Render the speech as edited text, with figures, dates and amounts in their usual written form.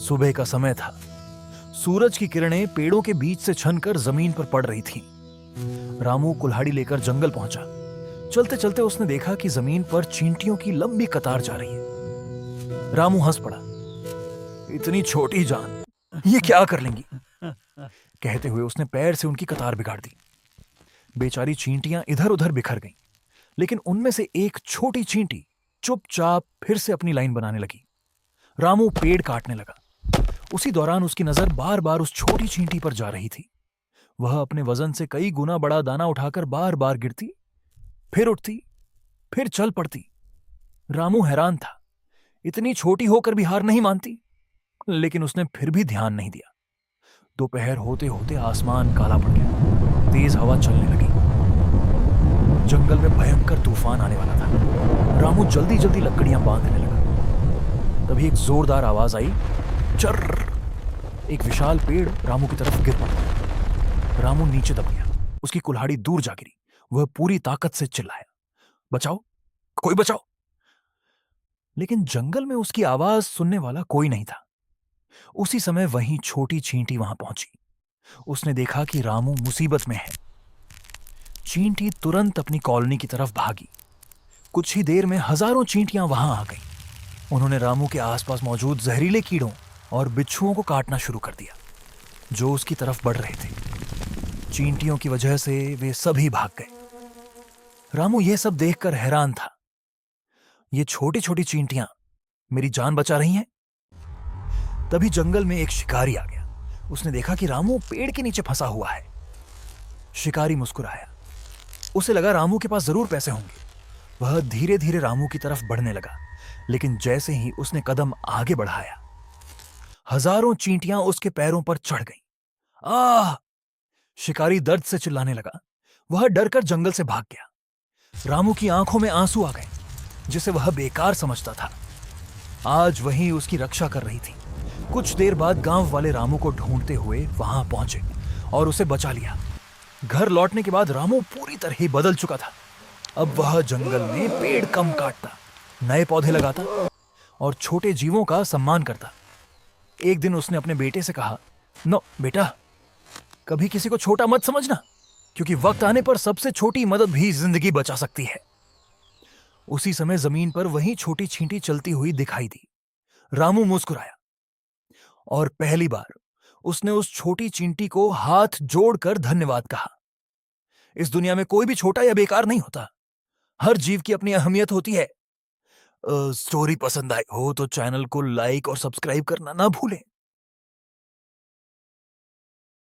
सुबह का समय था। सूरज की किरणें पेड़ों के बीच से छनकर जमीन पर पड़ रही थीं। रामू कुल्हाड़ी लेकर जंगल पहुंचा। चलते चलते उसने देखा कि जमीन पर चींटियों की लंबी कतार जा रही है। रामू हंस पड़ा। इतनी छोटी जान, ये क्या कर लेंगी? कहते हुए उसने पैर से उनकी कतार बिगाड़ दी। बेचारी चींटियां इधर उधर बिखर गईं, लेकिन उनमें से एक छोटी चींटी चुपचाप फिर से अपनी लाइन बनाने लगी। रामू पेड़ काटने लगा। उसी दौरान उसकी नजर बार बार उस छोटी चींटी पर जा रही थी। वह अपने वजन से कई गुना बड़ा दाना उठाकर बार बार गिरती, फिर उठती, फिर चल पड़ती। रामू हैरान था। इतनी छोटी होकर भी हार नहीं मानती। लेकिन उसने फिर भी ध्यान नहीं दिया। दोपहर होते होते आसमान काला पड़ गया। तेज हवा चलने लगी। जंगल में भयंकर तूफान आने वाला था। रामू जल्दी जल्दी लकड़ियां बांधने लगा। तभी एक जोरदार आवाज आई, चर्र। एक विशाल पेड़ रामू की तरफ गिर पड़ा। रामू नीचे दब गया। उसकी कुल्हाड़ी दूर जा गिरी। वह पूरी ताकत से चिल्लाया, बचाओ, कोई बचाओ। लेकिन जंगल में उसकी आवाज सुनने वाला कोई नहीं था। उसी समय वहीं छोटी चींटी वहां पहुंची। उसने देखा कि रामू मुसीबत में है। चींटी तुरंत अपनी कॉलोनी की तरफ भागी। कुछ ही देर में हजारों चींटियां वहां आ गईं। उन्होंने रामू के आसपास मौजूद जहरीले कीड़ों और बिच्छुओं को काटना शुरू कर दिया, जो उसकी तरफ बढ़ रहे थे। चींटियों की वजह से वे सभी भाग गए। रामू यह सब देखकर हैरान था। ये छोटी छोटी चींटियां मेरी जान बचा रही हैं। तभी जंगल में एक शिकारी आ गया। उसने देखा कि रामू पेड़ के नीचे फंसा हुआ है। शिकारी मुस्कुराया। उसे लगा रामू के पास जरूर पैसे होंगे। वह धीरे धीरे रामू की तरफ बढ़ने लगा, लेकिन जैसे ही उसने कदम आगे बढ़ाया, हजारों चींटियां उसके पैरों पर चढ़ गईं। आह! शिकारी दर्द से चिल्लाने लगा। वह डरकर जंगल से भाग गया। रामू की आंखों में आंसू आ गए, जिसे वह बेकार समझता था। आज वही उसकी रक्षा कर रही थी। कुछ देर बाद गांव वाले रामू को ढूंढते हुए वहां पहुंचे और उसे बचा लिया। घर लौटने के बाद रामू पूरी तरह ही बदल चुका था। अब वह जंगल में पेड़ कम काटता, नए पौधे लगाता और छोटे जीवों का सम्मान करता। एक दिन उसने अपने बेटे से कहा, नो बेटा, कभी किसी को छोटा मत समझना, क्योंकि वक्त आने पर सबसे छोटी मदद भी जिंदगी बचा सकती है। उसी समय जमीन पर वही छोटी चींटी चलती हुई दिखाई दी। रामू मुस्कुराया और पहली बार उसने उस छोटी चींटी को हाथ जोड़कर धन्यवाद कहा। इस दुनिया में कोई भी छोटा या बेकार नहीं होता। हर जीव की अपनी अहमियत होती है। स्टोरी पसंद आई हो तो चैनल को लाइक और सब्सक्राइब करना ना भूलें।